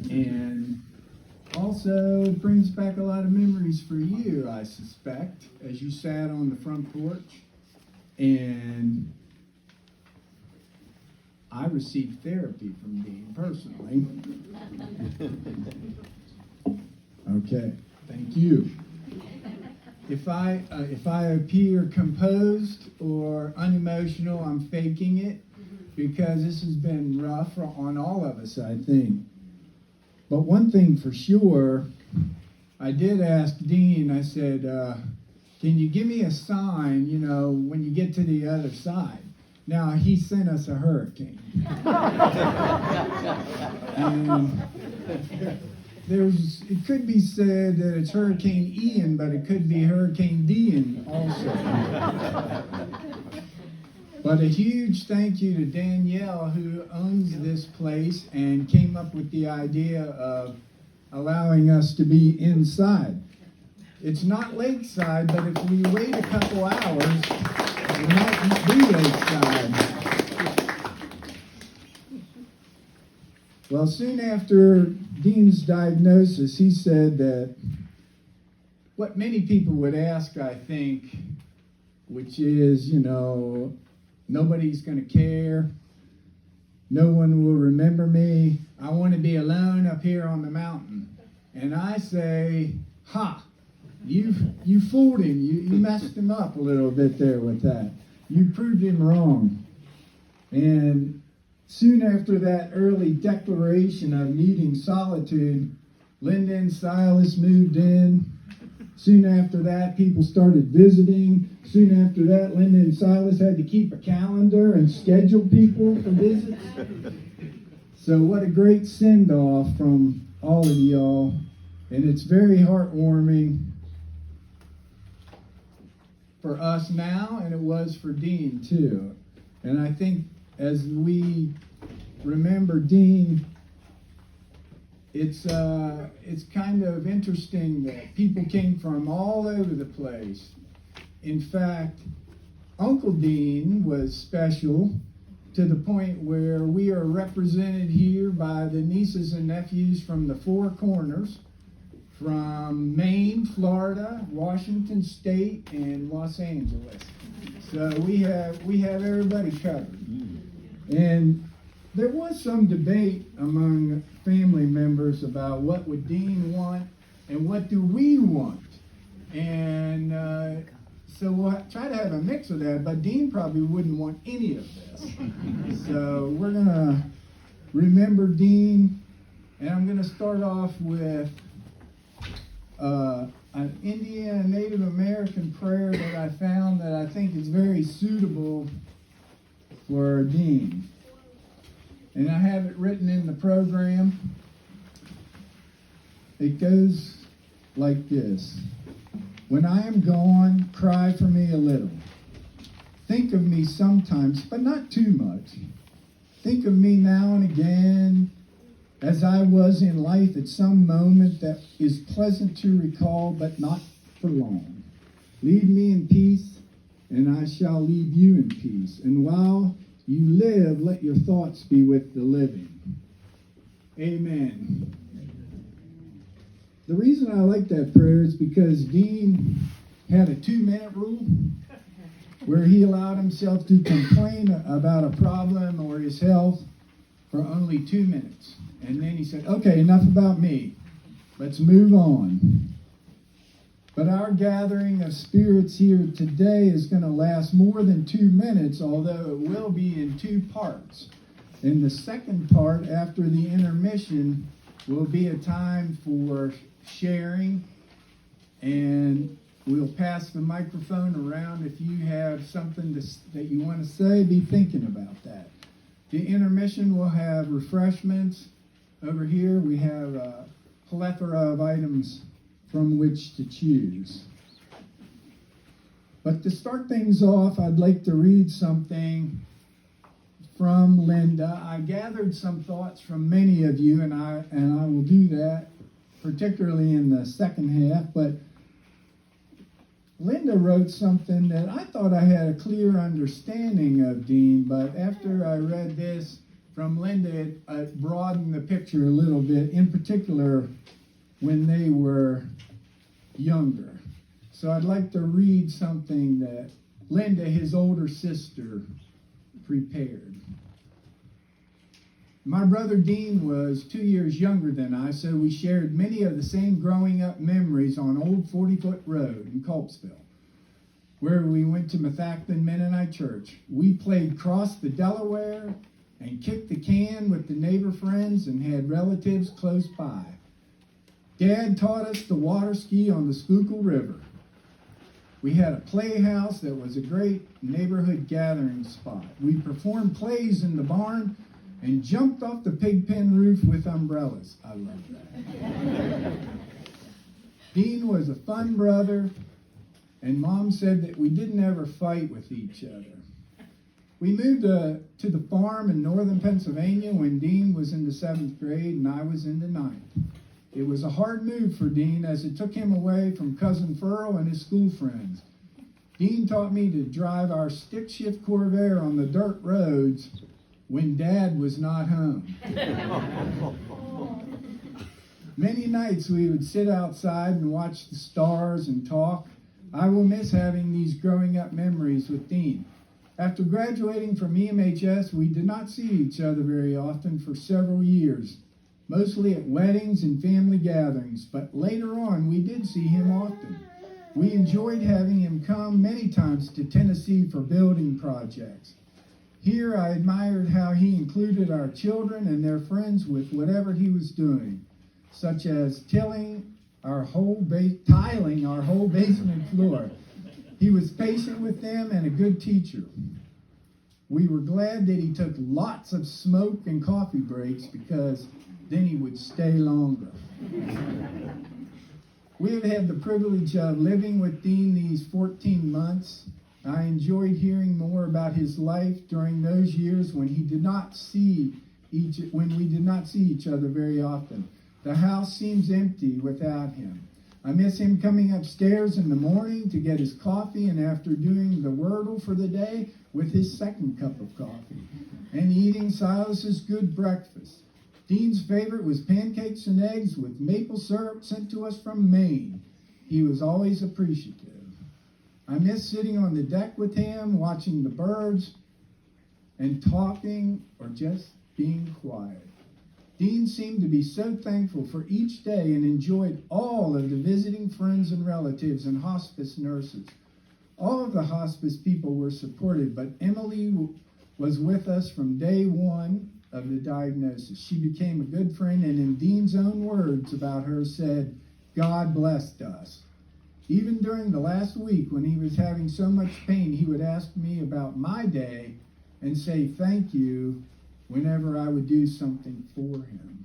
And also it brings back a lot of memories for you, I suspect, as you sat on the front porch. And I received therapy from Dean personally. Okay, thank you. If I appear composed or unemotional, I'm faking it, because this has been rough on all of us, I think. But one thing for sure, I did ask Dean, I said, can you give me a sign, when you get to the other side? Now, he sent us a hurricane. And it could be said that it's Hurricane Ian, but it could be Hurricane Dean also. But a huge thank you to Danielle, who owns this place and came up with the idea of allowing us to be inside. It's not lakeside, but if we wait a couple hours, it might be lakeside. Well, soon after Dean's diagnosis, he said that what many people would ask, I think, which is, nobody's going to care. No one will remember me. I want to be alone up here on the mountain. And I say, ha, you fooled him. You messed him up a little bit there with that. You proved him wrong. And soon after that early declaration of needing solitude, Linda and Silas moved in. Soon after that, people started visiting. Soon after that, Linda and Silas had to keep a calendar and schedule people for visits. So what a great send-off from all of y'all. And it's very heartwarming for us now, and it was for Dean too. And I think as we remember Dean, it's kind of interesting that people came from all over the place. In fact, Uncle Dean was special to the point where we are represented here by the nieces and nephews from the four corners, from Maine, Florida, Washington State, and Los Angeles. So we have everybody covered. And there was some debate among family members about what would Dean want and what do we want. And so we'll try to have a mix of that, but Dean probably wouldn't want any of this. So we're going to remember Dean, and I'm going to start off with an Indian Native American prayer that I found that I think is very suitable for Dean. And I have it written in the program. It goes like this. When I am gone, cry for me a little. Think of me sometimes, but not too much. Think of me now and again, as I was in life at some moment that is pleasant to recall, but not for long. Leave me in peace, and I shall leave you in peace. And while you live, let your thoughts be with the living. Amen. The reason I like that prayer is because Dean had a 2-minute rule where he allowed himself to complain about a problem or his health for only 2 minutes. And then he said, okay, enough about me. Let's move on. But our gathering of spirits here today is going to last more than 2 minutes, although it will be in 2 parts. In the second part, after the intermission, will be a time for sharing, and we'll pass the microphone around. If you have something that you want to say, be thinking about that. The intermission will have refreshments. Over here we have a plethora of items from which to choose. But to start things off, I'd like to read something from Linda. I gathered some thoughts from many of you, and I will do that, particularly in the second half. But Linda wrote something that I thought I had a clear understanding of Dean, but after I read this from Linda, it broadened the picture a little bit, in particular when they were younger. So I'd like to read something that Linda, his older sister, prepared. My brother Dean was 2 years younger than I, so we shared many of the same growing up memories on Old 40-Foot Road in Culpsville, where we went to Methacton Mennonite Church. We played cross the Delaware and kicked the can with the neighbor friends and had relatives close by. Dad taught us to water ski on the Schuylkill River. We had a playhouse that was a great neighborhood gathering spot. We performed plays in the barn and jumped off the pig pen roof with umbrellas. I love that. Dean was a fun brother, and Mom said that we didn't ever fight with each other. We moved to the farm in northern Pennsylvania when Dean was in the 7th grade and I was in the 9th. It was a hard move for Dean as it took him away from Cousin Furl and his school friends. Dean taught me to drive our stick-shift Corvair on the dirt roads when Dad was not home. Many nights we would sit outside and watch the stars and talk. I will miss having these growing up memories with Dean. After graduating from EMHS, we did not see each other very often for several years, mostly at weddings and family gatherings, but later on we did see him often. We enjoyed having him come many times to Tennessee for building projects. Here I admired how he included our children and their friends with whatever he was doing, such as tiling our whole basement floor. He was patient with them and a good teacher. We were glad that he took lots of smoke and coffee breaks because then he would stay longer. We have had the privilege of living with Dean these 14 months. I enjoyed hearing more about his life during those years when we did not see each other very often. The house seems empty without him. I miss him coming upstairs in the morning to get his coffee and after doing the Wordle for the day with his second cup of coffee and eating Silas's good breakfast. Dean's favorite was pancakes and eggs with maple syrup sent to us from Maine. He was always appreciative. I miss sitting on the deck with him, watching the birds, and talking or just being quiet. Dean seemed to be so thankful for each day and enjoyed all of the visiting friends and relatives and hospice nurses. All of the hospice people were supported, but Emily was with us from day one of the diagnosis. She became a good friend and in Dean's own words about her said, "God blessed us." Even during the last week when he was having so much pain, he would ask me about my day and say thank you whenever I would do something for him.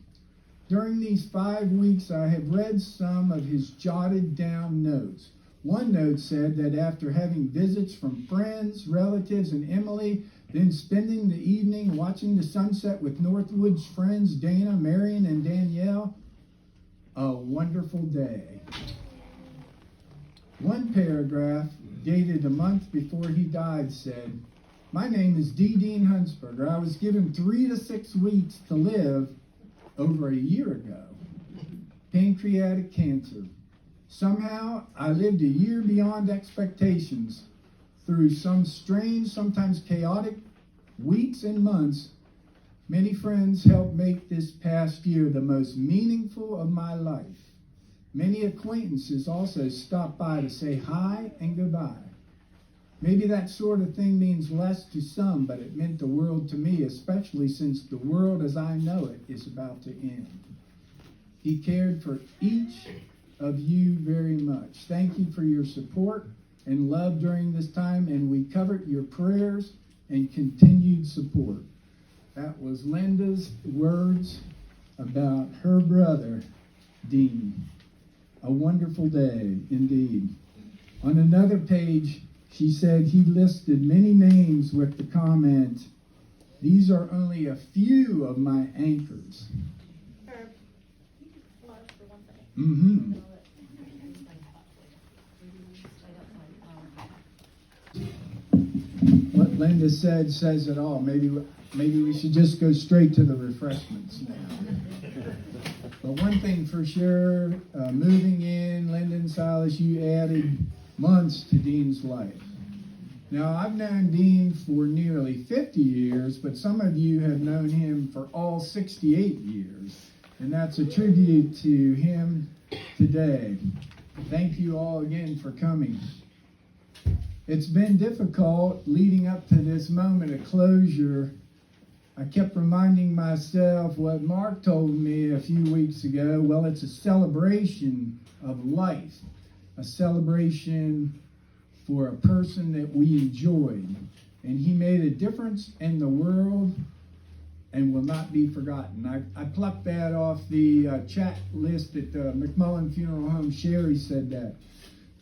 During these 5 weeks, I have read some of his jotted down notes. One note said that after having visits from friends, relatives, and Emily, then spending the evening watching the sunset with Northwood's friends Dana, Marion, and Danielle, a wonderful day. One paragraph, dated a month before he died, said, "My name is D. Dean Hunsberger. I was given 3 to 6 weeks to live over a year ago. Pancreatic cancer. Somehow, I lived a year beyond expectations. Through some strange, sometimes chaotic weeks and months, many friends helped make this past year the most meaningful of my life. Many acquaintances also stopped by to say hi and goodbye. Maybe that sort of thing means less to some, but it meant the world to me, especially since the world as I know it is about to end. He cared for each of you very much. Thank you for your support and love during this time, and we covet your prayers and continued support." That was Linda's words about her brother, Dean. A wonderful day, indeed. On another page, she said he listed many names with the comment, "These are only a few of my anchors." Herb, you can pause for 1 second. Mm-hmm. Linda says it all. Maybe we should just go straight to the refreshments now. But one thing for sure, moving in, Linda and Silas, you added months to Dean's life. Now, I've known Dean for nearly 50 years, but some of you have known him for all 68 years. And that's a tribute to him today. Thank you all again for coming. It's been difficult leading up to this moment of closure. I kept reminding myself what Mark told me a few weeks ago. Well, it's a celebration of life, a celebration for a person that we enjoyed. And he made a difference in the world and will not be forgotten. I plucked that off the chat list at the McMullen Funeral Home. Sherry said that.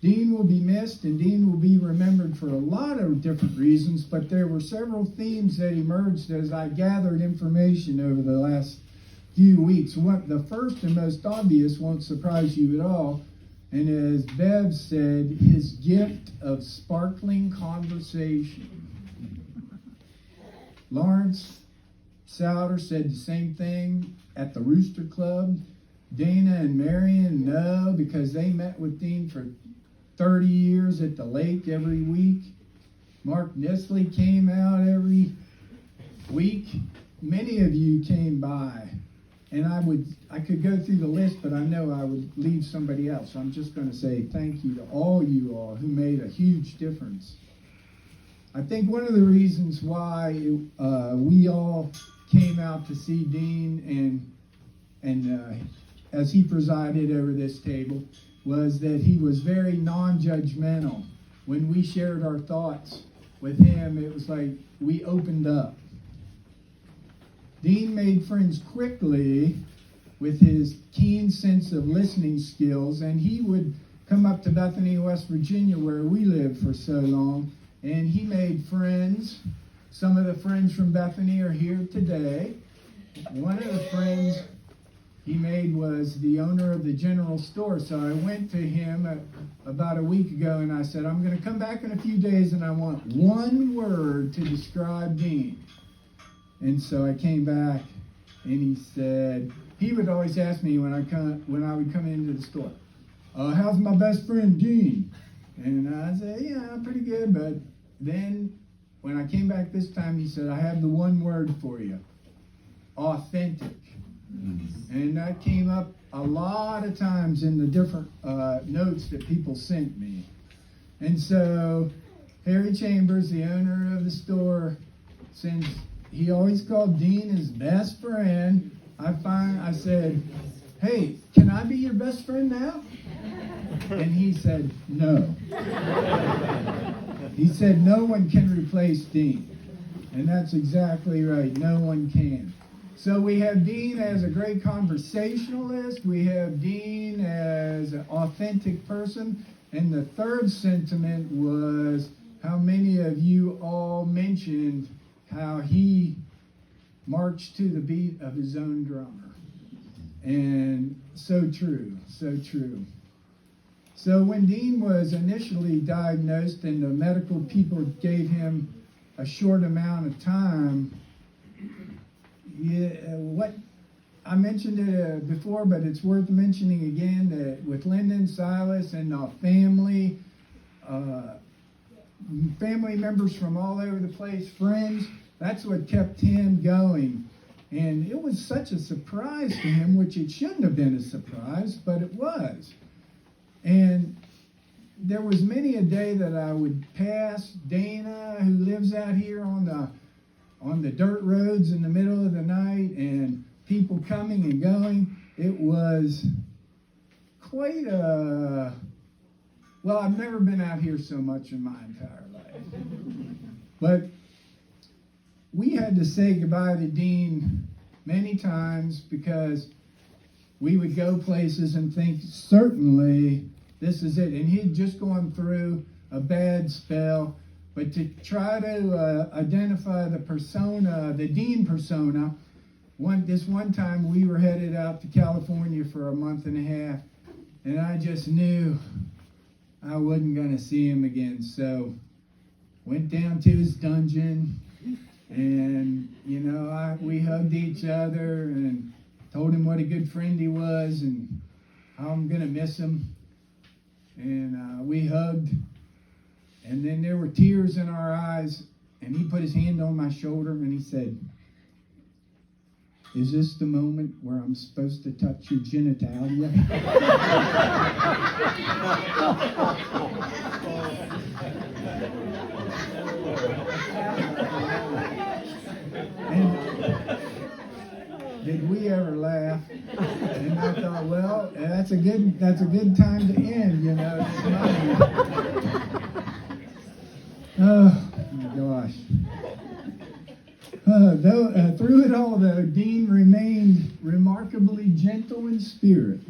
Dean will be missed, and Dean will be remembered for a lot of different reasons, but there were several themes that emerged as I gathered information over the last few weeks. The first and most obvious won't surprise you at all, and as Bev said, his gift of sparkling conversation. Lawrence Souter said the same thing at the Rooster Club. Dana and Marion know because they met with Dean for 30 years at the lake every week. Mark Nestle came out every week. Many of you came by, and I could go through the list, but I know I would leave somebody else. So I'm just going to say thank you to all you all who made a huge difference. I think one of the reasons why we all came out to see Dean and as he presided over this table was that he was very non-judgmental. When we shared our thoughts with him, it was like we opened up. Dean made friends quickly with his keen sense of listening skills, and he would come up to Bethany, West Virginia, where we lived for so long, and he made friends. Some of the friends from Bethany are here today. One of the friends he made was the owner of the general store. So I went to him about a week ago and I said, I'm going to come back in a few days and I want one word to describe Dean. And so I came back and he said, he would always ask me when I would come into the store, how's my best friend Dean? And I said, yeah, pretty good. But then when I came back this time, he said, I have the one word for you, authentic. And that came up a lot of times in the different notes that people sent me. And so Harry Chambers, the owner of the store, since he always called Dean his best friend, I said, hey, can I be your best friend now? And he said, no. He said, no one can replace Dean. And that's exactly right. No one can. So we have Dean as a great conversationalist. We have Dean as an authentic person. And the third sentiment was how many of you all mentioned how he marched to the beat of his own drummer. And so true, so true. So when Dean was initially diagnosed and the medical people gave him a short amount of time, what I mentioned it before, but it's worth mentioning again that with Linda and Silas and the family members from all over the place, friends, that's what kept him going. And it was such a surprise to him, which it shouldn't have been a surprise, but it was. And there was many a day that I would pass Dana, who lives out here on the dirt roads in the middle of the night, and people coming and going. It was quite well, I've never been out here so much in my entire life. But we had to say goodbye to Dean many times because we would go places and think, certainly this is it. And he'd just gone through a bad spell. But to try to identify the persona, the Dean persona, this one time we were headed out to California for a month and a half, and I just knew I wasn't going to see him again. So went down to his dungeon, and we hugged each other and told him what a good friend he was and how I'm gonna miss him. And we hugged, and then there were tears in our eyes, and he put his hand on my shoulder and he said, "Is this the moment where I'm supposed to touch your genitalia?" And did we ever laugh? And I thought, well, that's a good time to end, this moment. Oh my gosh. Through it all, though, Dean remained remarkably gentle in spirit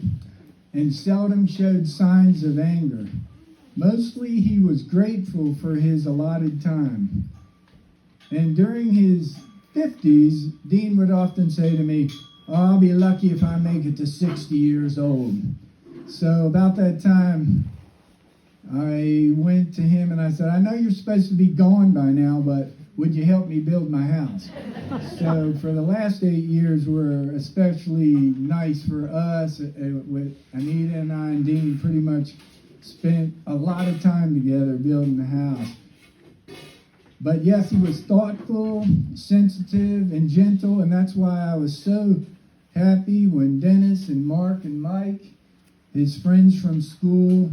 and seldom showed signs of anger. Mostly he was grateful for his allotted time. And during his 50s, Dean would often say to me, "Oh, I'll be lucky if I make it to 60 years old." So about that time, I went to him and I said, "I know you're supposed to be gone by now, but would you help me build my house?" So for the last 8 years were especially nice for us. With Anita and I and Dean pretty much spent a lot of time together building the house. But yes, he was thoughtful, sensitive, and gentle, and that's why I was so happy when Dennis and Mark and Mike, his friends from school,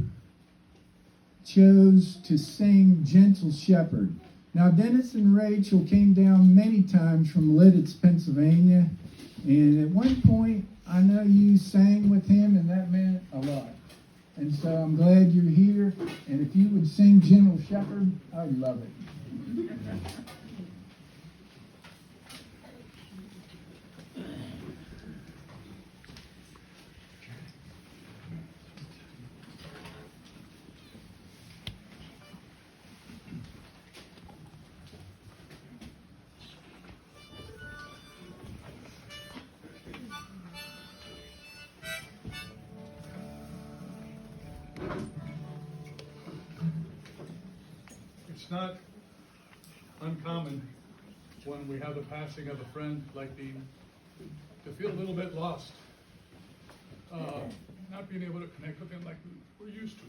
chose to sing Gentle Shepherd. Now, Dennis and Rachel came down many times from Lidditz, Pennsylvania, and at one point, I know you sang with him, and that meant a lot. And so I'm glad you're here, and if you would sing Gentle Shepherd, I'd love it. It's not uncommon when we have the passing of a friend like Dean to feel a little bit lost, not being able to connect with him like we're used to.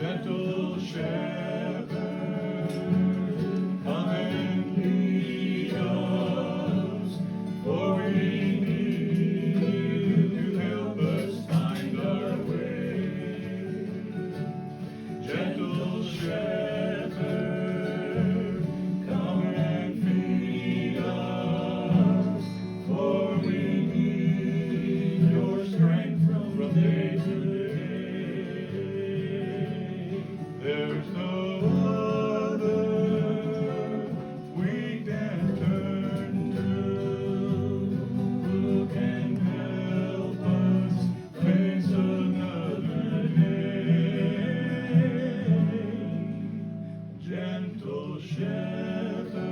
Gentle shepherd, come and lead us, for we need you to help us find our way. Gentle shepherd, come and feed us, for we need your strength from day to day. There's no other we can turn to who can help us face another day. Gentle shepherd,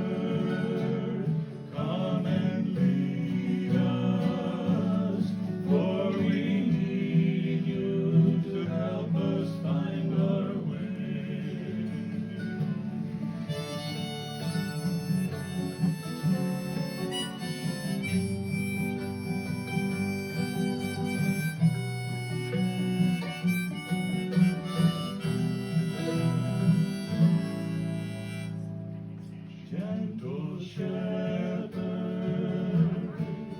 come and lead us, for we need you to help us find our way. Gentle shepherd,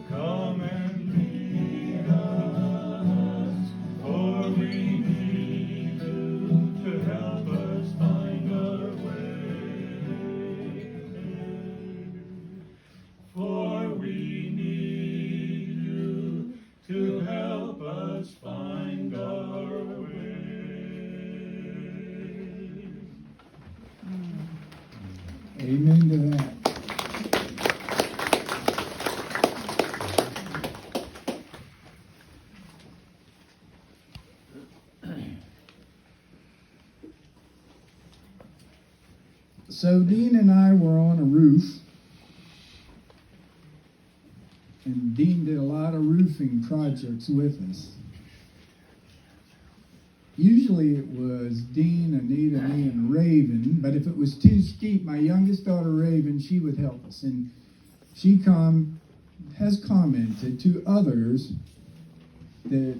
come and lead us, for we need you to help us find our way. For we need you to help us find our way. Amen to that. So Dean and I were on a roof and Dean did a lot of roofing projects with us. Usually it was Dean, Anita, me, and Raven, but if it was too steep, my youngest daughter, Raven, she would help us. And she has commented to others that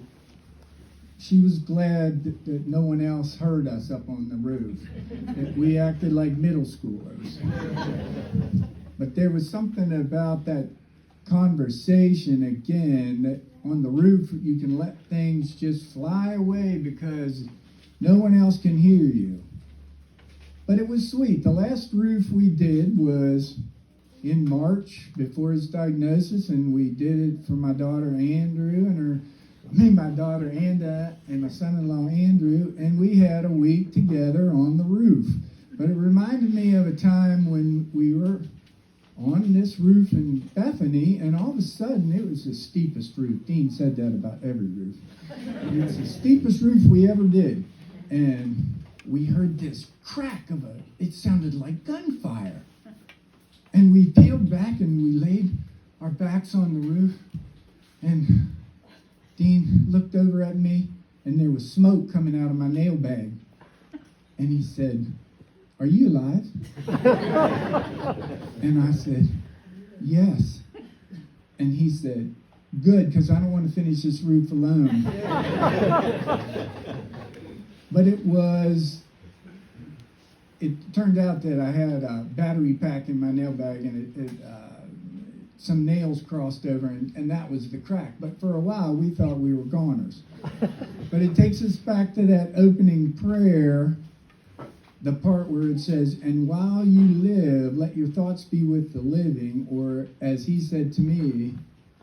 she was glad that no one else heard us up on the roof, that we acted like middle schoolers. But there was something about that conversation again, that on the roof you can let things just fly away because no one else can hear you. But it was sweet. The last roof we did was in March before his diagnosis, and we did it for my daughter Andrew and my daughter Anda and my son-in-law Andrew, and we had a week together on the roof. But it reminded me of a time when we were on this roof in Bethany, and all of a sudden it was the steepest roof. Dean said that about every roof. It's the steepest roof we ever did. And we heard this crack it sounded like gunfire. And we peeled back and we laid our backs on the roof, and Dean looked over at me, and there was smoke coming out of my nail bag. And he said, "Are you alive?" And I said, "Yes." And he said, "Good, because I don't want to finish this roof alone." But it turned out that I had a battery pack in my nail bag, and some nails crossed over, and that was the crack. But for a while, we thought we were goners. But it takes us back to that opening prayer, the part where it says, "And while you live, let your thoughts be with the living," or as he said to me,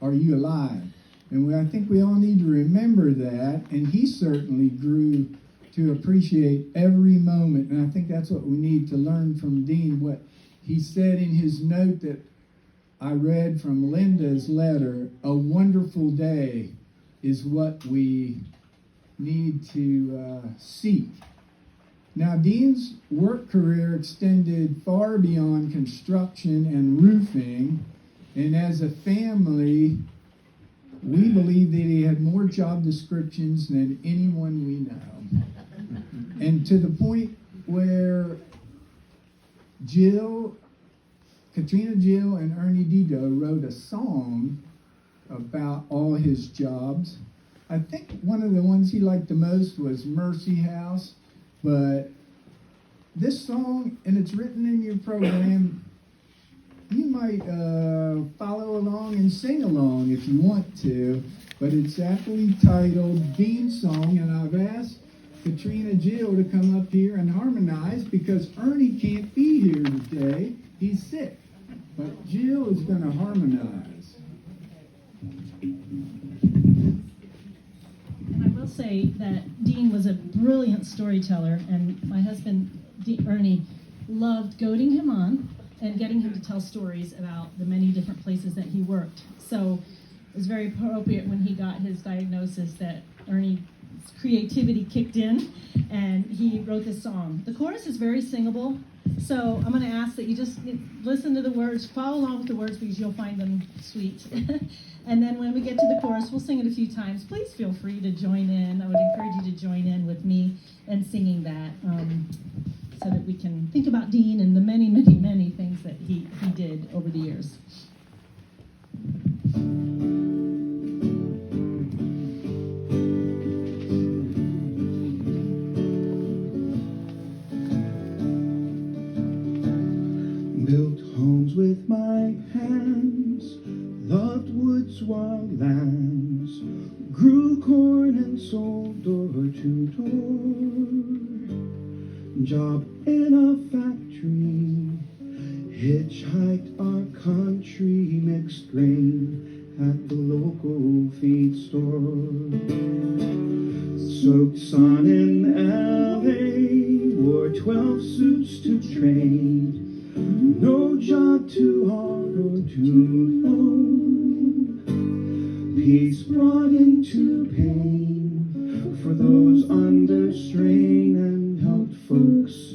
"Are you alive?" And I think we all need to remember that, and he certainly grew to appreciate every moment, and I think that's what we need to learn from Dean, what he said in his note that I read from Linda's letter. A wonderful day is what we need to seek. Now, Dean's work career extended far beyond construction and roofing, and as a family, we believe that he had more job descriptions than anyone we know. And to the point where Katrina Jill and Ernie Dido wrote a song about all his jobs. I think one of the ones he liked the most was Mercy House, but this song, and it's written in your program, you might follow along and sing along if you want to, but it's aptly titled Dean Song, and I've asked Katrina Jill to come up here and harmonize because Ernie can't be here today. He's sick. But Jill is going to harmonize. And I will say that Dean was a brilliant storyteller, and my husband, Ernie, loved goading him on and getting him to tell stories about the many different places that he worked. So it was very appropriate when he got his diagnosis that Ernie's creativity kicked in, and he wrote this song. The chorus is very singable, so I'm going to ask that you just listen to the words, follow along with the words because you'll find them sweet. And then when we get to the chorus, we'll sing it a few times. Please feel free to join in. I would encourage you to join in with me in singing that so that we can think about Dean and the many, many, many things that he did over the years. Built homes with my hands, loved woods, wild lands, grew corn and sold door to door. Job in a factory, hitchhiked our country, mixed grain at the local feed store. Soaked sun in LA, wore 12 suits to trade. No job too hard or too low. Peace brought into pain for those under strain and helped folks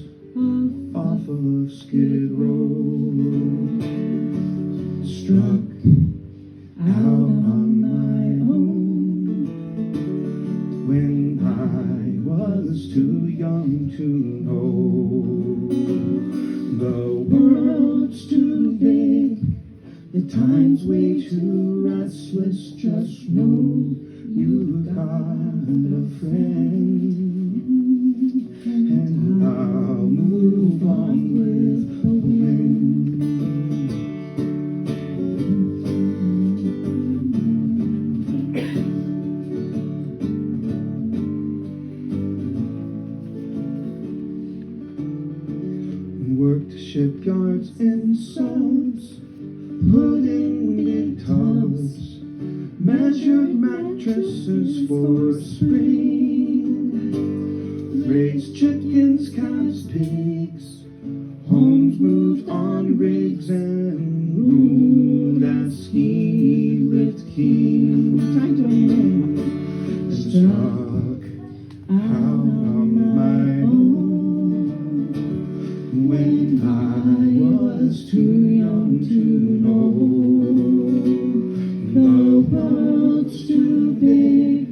off of Skid Row. Struck out when I was too young to know. The world's too big, the time's way too restless. Just know you've got a friend, and I'll move on with the wind. Worked shipyards in salts, put in big tubs, measured mattresses for spring, raised chickens, cows, pigs, homes moved on rigs, and ruled as ski lift king. Struck out on my own when I was too young to know. The world's too big,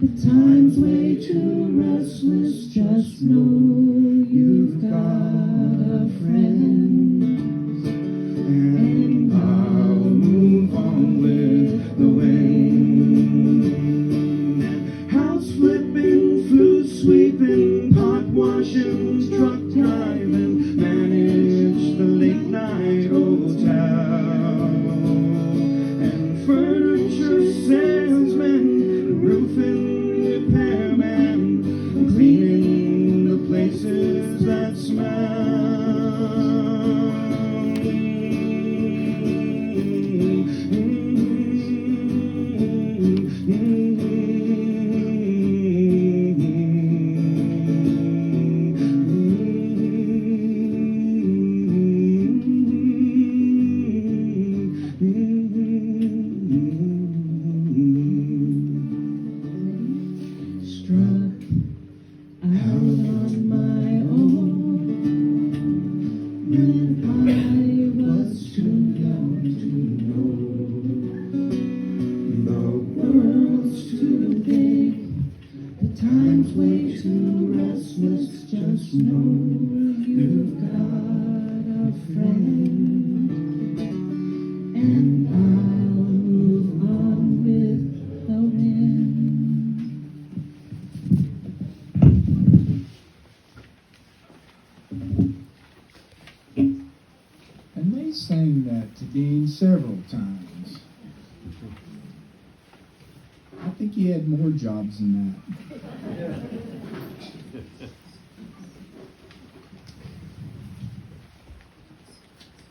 the time's way too restless. Just know you've got a friend, and I'll move on with the wind. House flipping, food sweeping, pot washing, truck driving, manage the late night hotel, and furniture salesman, roofing repairman, cleaning the places that smell. Struck out on my own when I was too young to know. The world's too big, the time's way too restless. Just know you've got a friend, and I'll move on with the wind. And they sang that to Dean several times. I think he had more jobs than that.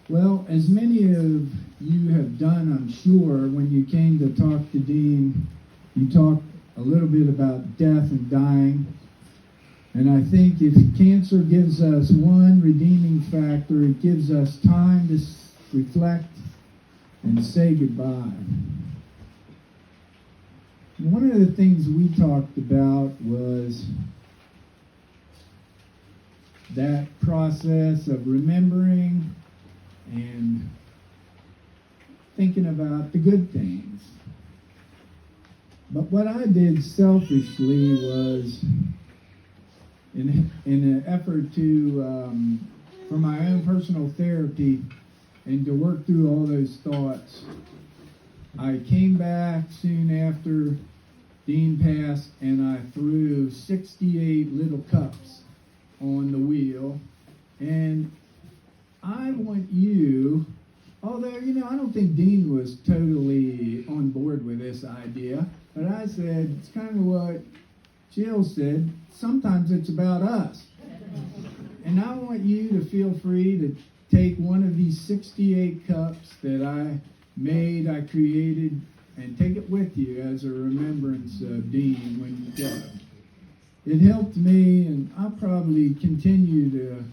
Well, as many of you have done, I'm sure, when you came to talk to Dean, you talked a little bit about death and dying. And I think if cancer gives us one redeeming factor, it gives us time to reflect and say goodbye. One of the things we talked about was that process of remembering and thinking about the good things. But what I did selfishly was, in an effort to, for my own personal therapy and to work through all those thoughts, I came back soon after Dean passed, and I threw 68 little cups on the wheel. And I want you, although, I don't think Dean was totally on board with this idea, but I said, it's kind of what Jill said, sometimes it's about us. And I want you to feel free to take one of these 68 cups that I made, I created, and take it with you as a remembrance of Dean when you go. It helped me, and I'll probably continue to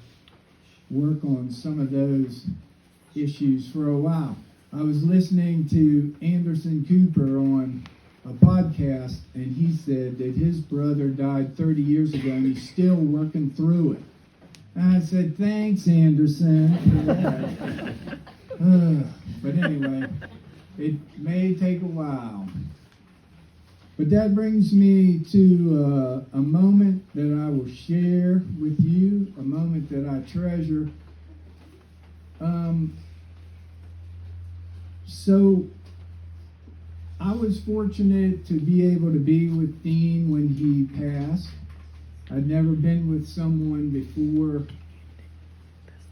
work on some of those issues for a while. I was listening to Anderson Cooper on a podcast, and he said that his brother died 30 years ago, and he's still working through it. And I said, thanks, Anderson, for that. But anyway, it may take a while. But that brings me to a moment that I will share with you, a moment that I treasure. So I was fortunate to be able to be with Dean when he passed. I'd never been with someone before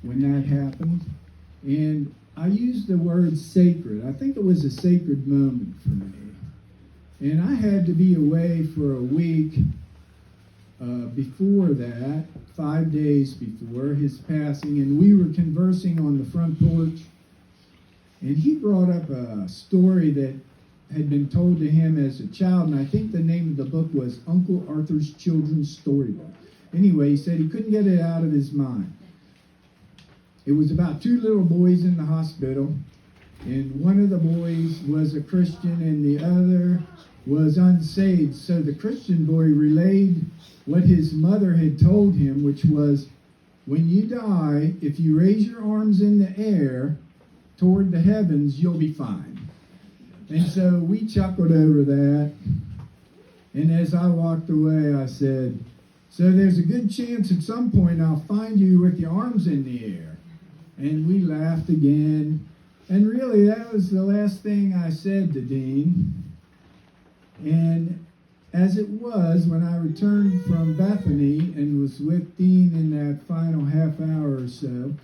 when that happened. And I used the word sacred. I think it was a sacred moment for me. And I had to be away for a week before that, 5 days before his passing, and we were conversing on the front porch. And he brought up a story that had been told to him as a child, and I think the name of the book was Uncle Arthur's Children's Storybook. Anyway, he said he couldn't get it out of his mind. It was about two little boys in the hospital, and one of the boys was a Christian and the other was unsaved. So the Christian boy relayed what his mother had told him, which was, when you die, if you raise your arms in the air toward the heavens, you'll be fine. And so we chuckled over that. And as I walked away, I said, so there's a good chance at some point I'll find you with your arms in the air. And we laughed again. And really, that was the last thing I said to Dean. And as it was, when I returned from Bethany and was with Dean in that final half hour or so,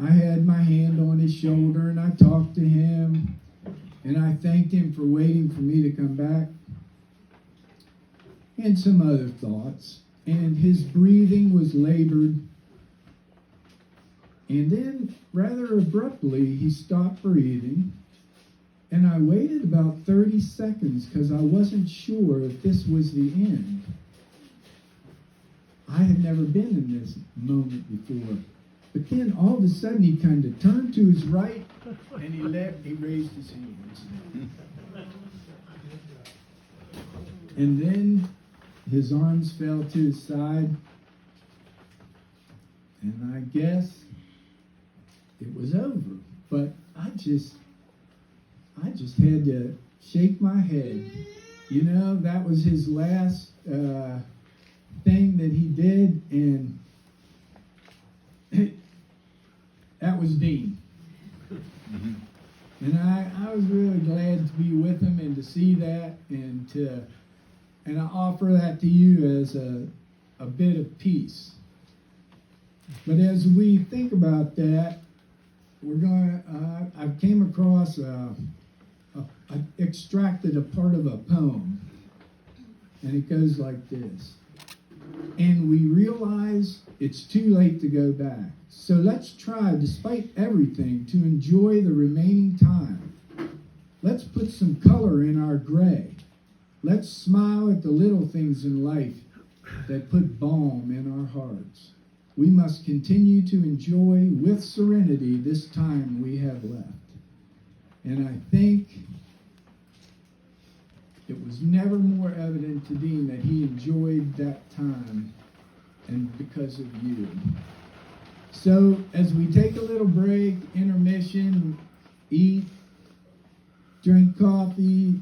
I had my hand on his shoulder and I talked to him and I thanked him for waiting for me to come back and some other thoughts. And his breathing was labored. And then, rather abruptly, he stopped breathing. And I waited about 30 seconds because I wasn't sure if this was the end. I had never been in this moment before. But then all of a sudden he kind of turned to his right and he raised his hands. And then his arms fell to his side. And I guess it was over. But I just had to shake my head. You know, that was his last thing that he did, and that was Dean. And I was really glad to be with him and to see that, and I offer that to you as a bit of peace. But as we think about that, I came across I extracted a part of a poem, and it goes like this. And we realize it's too late to go back. So let's try, despite everything, to enjoy the remaining time. Let's put some color in our gray. Let's smile at the little things in life that put balm in our hearts. We must continue to enjoy with serenity this time we have left. And I think it was never more evident to Dean that he enjoyed that time, and because of you. So as we take a little break, intermission, eat, drink coffee,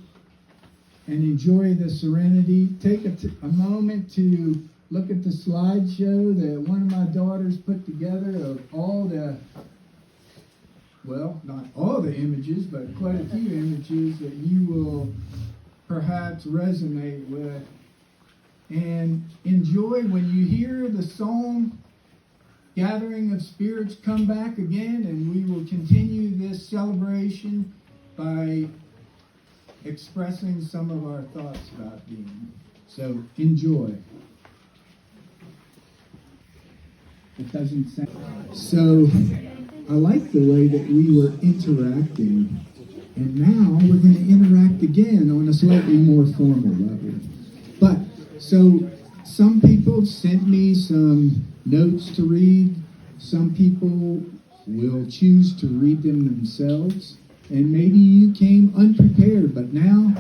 and enjoy the serenity, take a moment to look at the slideshow that one of my daughters put together of all the, well, not all the images, but quite a few images that you will perhaps resonate with. And enjoy when you hear the song, Gathering of Spirits, come back again, and we will continue this celebration by expressing some of our thoughts about Dean. So enjoy. It doesn't sound. So I like the way that we were interacting, and now we're going to interact again on a slightly more formal level. But so some people sent me some notes to read. Some people will choose to read them themselves, and maybe you came unprepared, but now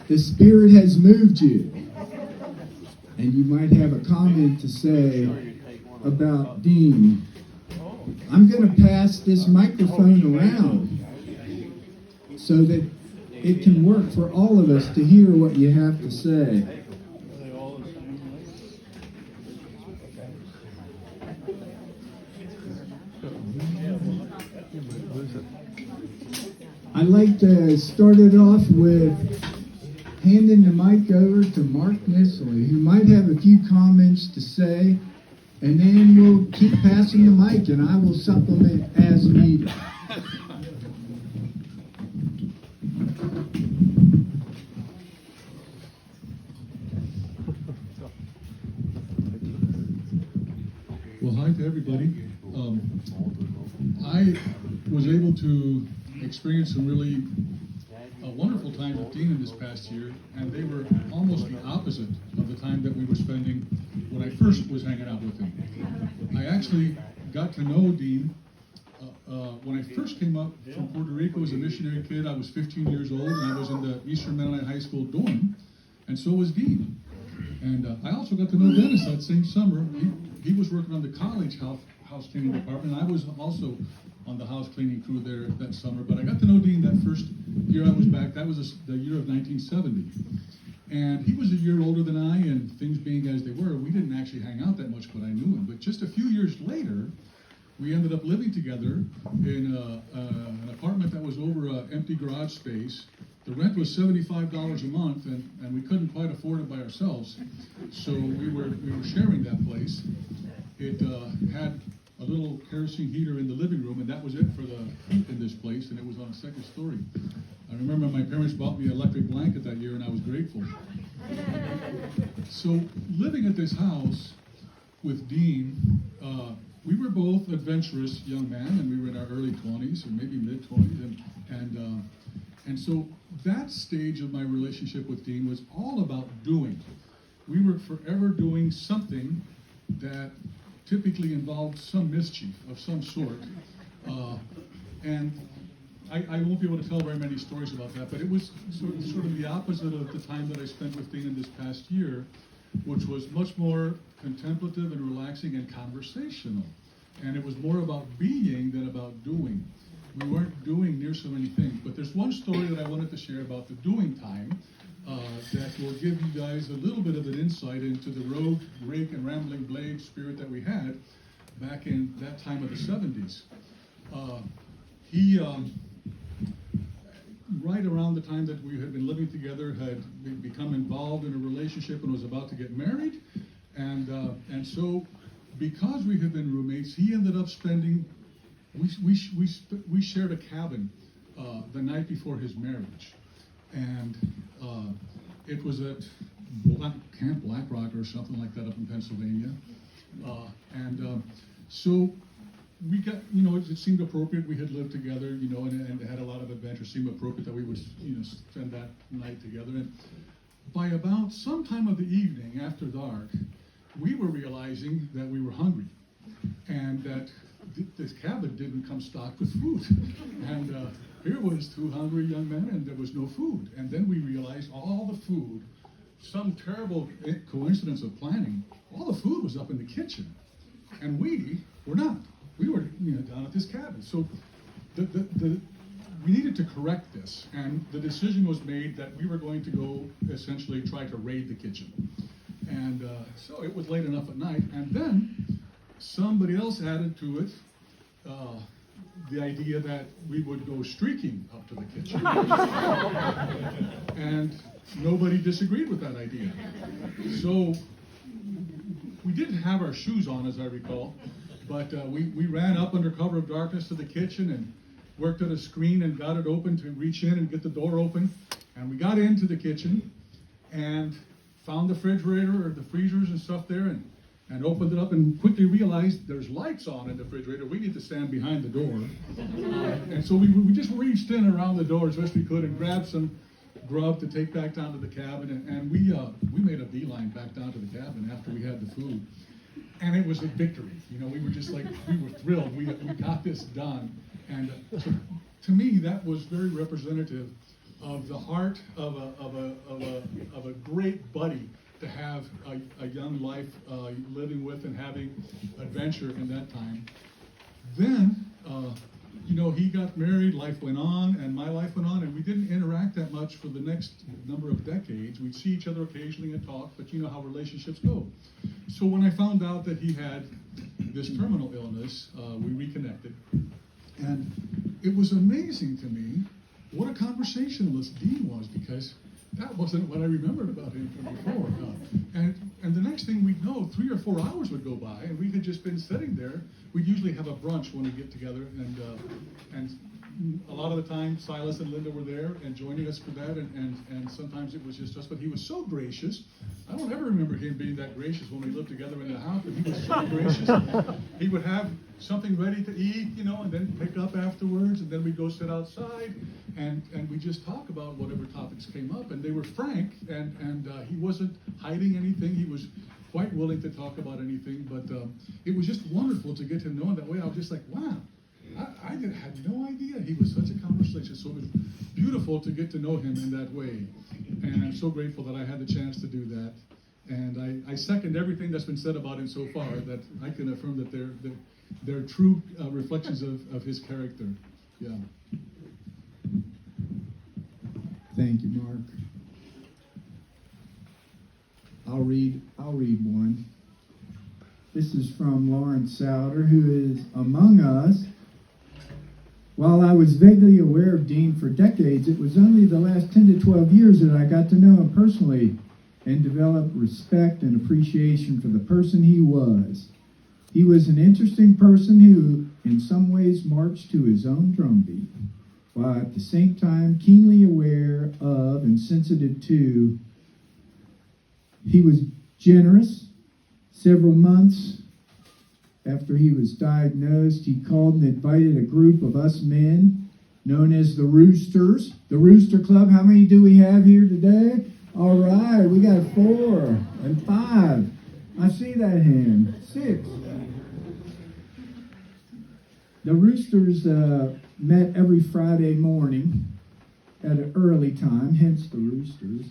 the Spirit has moved you, and you might have a comment to say about Dean. I'm going to pass this microphone around so that it can work for all of us to hear what you have to say. I'd like to start it off with handing the mic over to Mark Nisley, who might have a few comments to say, and then we'll keep passing the mic, and I will supplement as needed. Well, hi to everybody. I was able to experience some really wonderful times with Dean in this past year, and they were almost the opposite of the time that we were spending when I first was hanging out with him. I actually got to know Dean when I first came up from Puerto Rico as a missionary kid. I was 15 years old, and I was in the Eastern Mennonite High School dorm, and so was Dean. And I also got to know Dennis that same summer. He was working on the college house cleaning department. I was also on the house cleaning crew there that summer. But I got to know Dean that first year I was back. That was the year of 1970. And he was a year older than I, and things being as they were, we didn't actually hang out that much, but I knew him. But just a few years later, we ended up living together in an apartment that was over an empty garage space. The rent was $75 a month, and we couldn't quite afford it by ourselves. So we were sharing that place. It had a little kerosene heater in the living room, and that was it for the heat in this place, and it was on a second story. I remember my parents bought me an electric blanket that year, and I was grateful. So living at this house with Dean, we were both adventurous young men, and we were in our early 20s or maybe mid 20s, and so that stage of my relationship with Dean was all about doing. We were forever doing something that typically involved some mischief of some sort, and I won't be able to tell very many stories about that, but it was sort of the opposite of the time that I spent with Dean in this past year, which was much more contemplative and relaxing and conversational. And it was more about being than about doing. We weren't doing near so many things, but there's one story that I wanted to share about the doing time that will give you guys a little bit of an insight into the rogue, rake, and rambling blade spirit that we had back in that time of the 70s. He, right around the time that we had been living together, had become involved in a relationship and was about to get married. And so, because we had been roommates, he ended up spending, we shared a cabin the night before his marriage. And it was at Camp Black Rock or something like that up in Pennsylvania. So we got, it seemed appropriate. We had lived together, and had a lot of adventure. It seemed appropriate that we would, spend that night together. And by about some time of the evening, after dark, we were realizing that we were hungry, and that this cabin didn't come stocked with food. And here was two hungry young men, and there was no food. And then we realized all the food, some terrible coincidence of planning, all the food was up in the kitchen, and we were not. We were, down at this cabin. So we needed to correct this, and the decision was made that we were going to go essentially try to raid the kitchen. And so it was late enough at night, and then somebody else added to it the idea that we would go streaking up to the kitchen. And nobody disagreed with that idea. So we didn't have our shoes on, as I recall, but we ran up under cover of darkness to the kitchen and worked at a screen and got it open to reach in and get the door open. And we got into the kitchen and found the refrigerator or the freezers and stuff there, and opened it up and quickly realized there's lights on in the refrigerator. We need to stand behind the door. And so we just reached in around the door as best we could and grabbed some grub to take back down to the cabin. And we made a beeline back down to the cabin after we had the food. And it was a victory. We were just like, we were thrilled. We got this done. And to me, that was very representative of the heart of a great buddy to have a young life living with and having adventure in that time. Then you know, he got married, life went on, and my life went on, and we didn't interact that much for the next number of decades. We'd see each other occasionally and talk, but you know how relationships go. So when I found out that he had this terminal illness, we reconnected. And it was amazing to me what a conversationalist Dean was, because that wasn't what I remembered about him from before. And the next thing we'd know, 3 or 4 hours would go by, and we had just been sitting there. We'd usually have a brunch when we get together, and a lot of the time, Silas and Linda were there and joining us for that, and sometimes it was just us, but he was so gracious. I don't ever remember him being that gracious when we lived together in the house, but he was so gracious. He would have something ready to eat, you know, and then pick up afterwards, and then we'd go sit outside, and we just talk about whatever topics came up, and they were frank, and he wasn't hiding anything. He was quite willing to talk about anything, but it was just wonderful to get to know him that way. I was just like, wow. I had no idea he was such a conversationalist. So it was beautiful to get to know him in that way. And I'm so grateful that I had the chance to do that. And I second everything that's been said about him so far, that I can affirm that they're true reflections of his character. Yeah. Thank you, Mark. I'll read one. This is from Lawrence Souter, who is among us. While I was vaguely aware of Dean for decades, it was only the last 10 to 12 years that I got to know him personally and develop respect and appreciation for the person he was. He was an interesting person who, in some ways, marched to his own drumbeat, while at the same time keenly aware of and sensitive to. He was generous. Several months after he was diagnosed, he called and invited a group of us men known as the Roosters. The Rooster Club, how many do we have here today? All right, we got 4 and 5. I see that hand. 6. The Roosters met every Friday morning at an early time, hence the Roosters.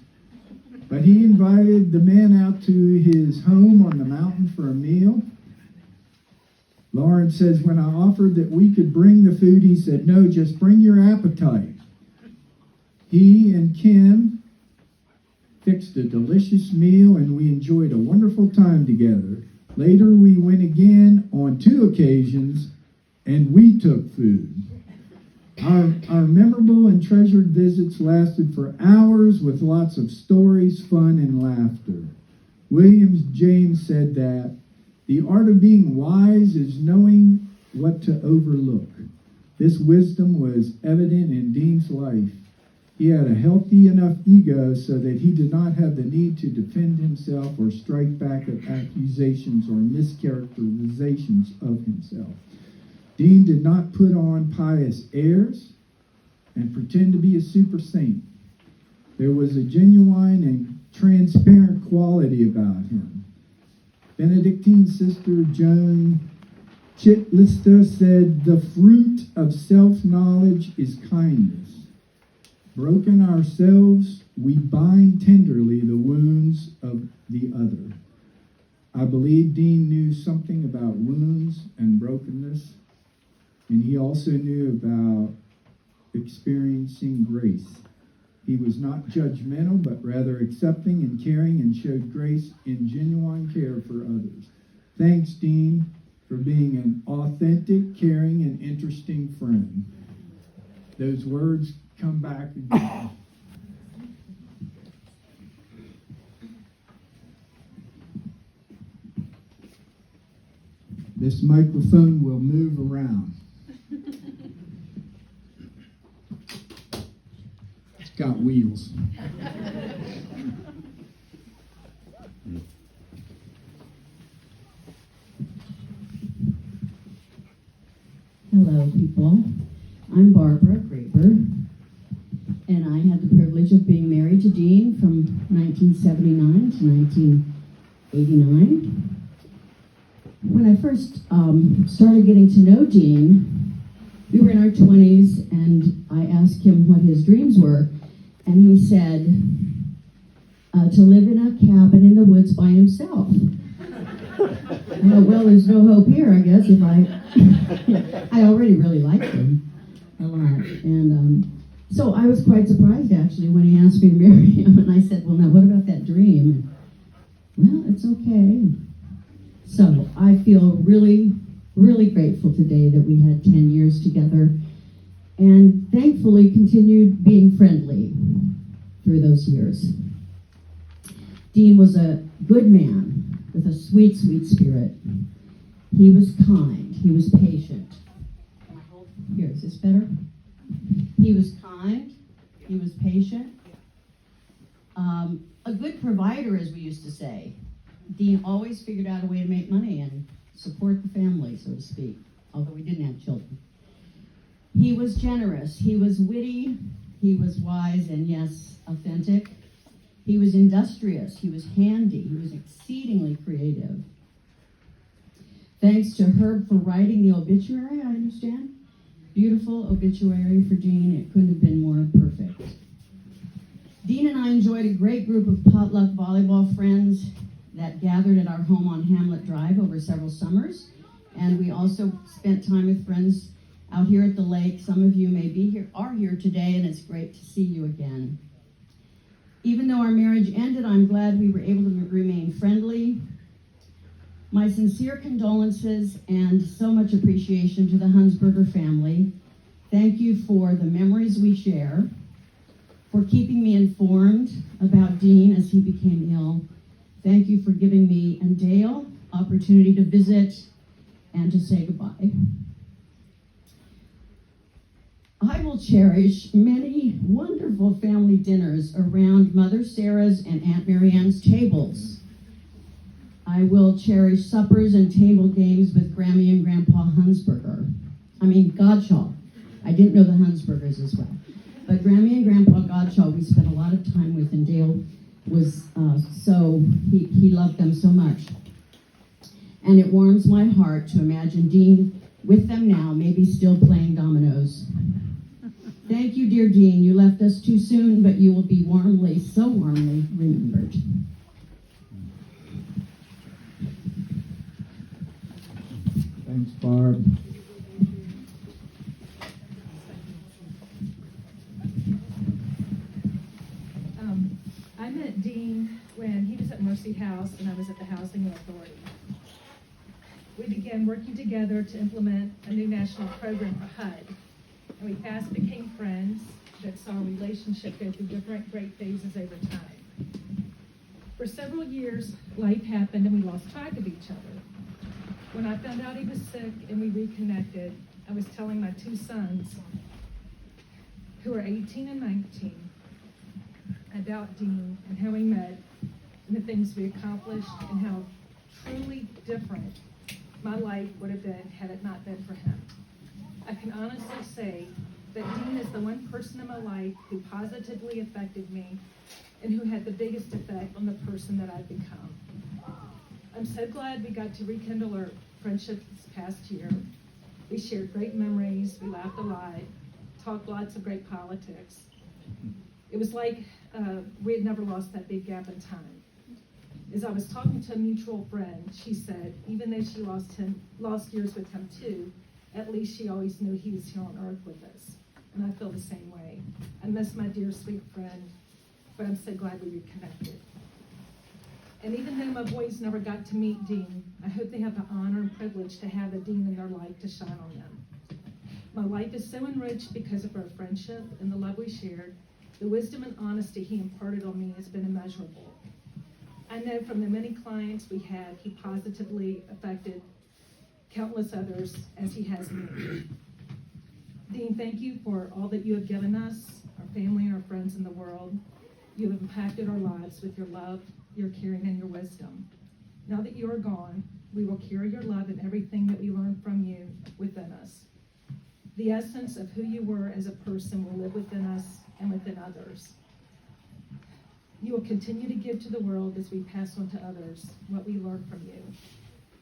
But he invited the men out to his home on the mountain for a meal. Lawrence says, when I offered that we could bring the food, he said, no, just bring your appetite. He and Kim fixed a delicious meal, and we enjoyed a wonderful time together. Later, we went again on 2 occasions, and we took food. Our memorable and treasured visits lasted for hours with lots of stories, fun, and laughter. William James said that the art of being wise is knowing what to overlook. This wisdom was evident in Dean's life. He had a healthy enough ego so that he did not have the need to defend himself or strike back at accusations or mischaracterizations of himself. Dean did not put on pious airs and pretend to be a super saint. There was a genuine and transparent quality about him. Benedictine sister Joan Chitlister said, the fruit of self-knowledge is kindness. Broken ourselves, we bind tenderly the wounds of the other. I believe Dean knew something about wounds and brokenness, and he also knew about experiencing grace. He was not judgmental, but rather accepting and caring, and showed grace in genuine care for others. Thanks, Dean, for being an authentic, caring, and interesting friend. Those words come back again. This microphone will move around. It's got wheels. Hello, people. I'm Barbara Graber, and I had the privilege of being married to Dean from 1979 to 1989. When I first started getting to know Dean, we were in our 20s, and I asked him what his dreams were, and he said, to live in a cabin in the woods by himself. Well, there's no hope here, I guess, if I already really liked him a lot. And so I was quite surprised, actually, when he asked me to marry him. And I said, well, now, what about that dream? And, well, it's okay. So I feel really, really grateful today that we had 10 years together and thankfully continued being friendly through those years. Dean was a good man with a sweet, sweet spirit. He was kind. He was patient. Can I hold? Here, is this better? He was kind. He was patient. A good provider, as we used to say. Dean always figured out a way to make money and support the family, so to speak, although we didn't have children. He was generous. He was witty. He was wise and, yes, authentic. He was industrious. He was handy. He was exceedingly creative. Thanks to Herb for writing the obituary, I understand. Beautiful obituary for Dean. It couldn't have been more perfect. Dean and I enjoyed a great group of potluck volleyball friends that gathered at our home on Hamlet Drive over several summers. And we also spent time with friends out here at the lake. Some of you are here today, and it's great to see you again. Even though our marriage ended, I'm glad we were able to remain friendly. My sincere condolences and so much appreciation to the Hunsberger family. Thank you for the memories we share, for keeping me informed about Dean as he became ill. Thank you for giving me and Dale opportunity to visit and to say goodbye. I will cherish many wonderful family dinners around Mother Sarah's and Aunt Marianne's tables. I will cherish suppers and table games with Grammy and Grandpa Godshaw. I didn't know the Hunsbergers as well. But Grammy and Grandpa Godshaw, we spent a lot of time with, and Dale was he loved them so much. And it warms my heart to imagine Dean with them now, maybe still playing dominoes. Thank you, dear Dean. You left us too soon, but you will be warmly, so warmly remembered. Thanks, Barb. I met Dean when he was at Mercy House and I was at the Housing Authority. We began working together to implement a new national program for HUD, and we fast became friends that saw our relationship go through different great phases over time. For several years, life happened and we lost track of each other. When I found out he was sick and we reconnected, I was telling my two sons, who are 18 and 19, about Dean and how we met and the things we accomplished and how truly different my life would have been had it not been for him. I can honestly say that Dean is the one person in my life who positively affected me and who had the biggest effect on the person that I've become. I'm so glad we got to rekindle our friendship this past year. We shared great memories, we laughed a lot, talked lots of great politics. It was like we had never lost that big gap in time. As I was talking to a mutual friend, she said, even though she lost years with him too, at least she always knew he was here on earth with us. And I feel the same way. I miss my dear sweet friend, but I'm so glad we reconnected. And even though my boys never got to meet Dean, I hope they have the honor and privilege to have a Dean in their life to shine on them. My life is so enriched because of our friendship and the love we shared. The wisdom and honesty he imparted on me has been immeasurable. I know from the many clients we had, he positively affected countless others as he has me. Dean, thank you for all that you have given us, our family and our friends in the world. You have impacted our lives with your love, your caring, and your wisdom. Now that you are gone, we will carry your love and everything that we learned from you within us. The essence of who you were as a person will live within us and within others. You will continue to give to the world as we pass on to others what we learned from you.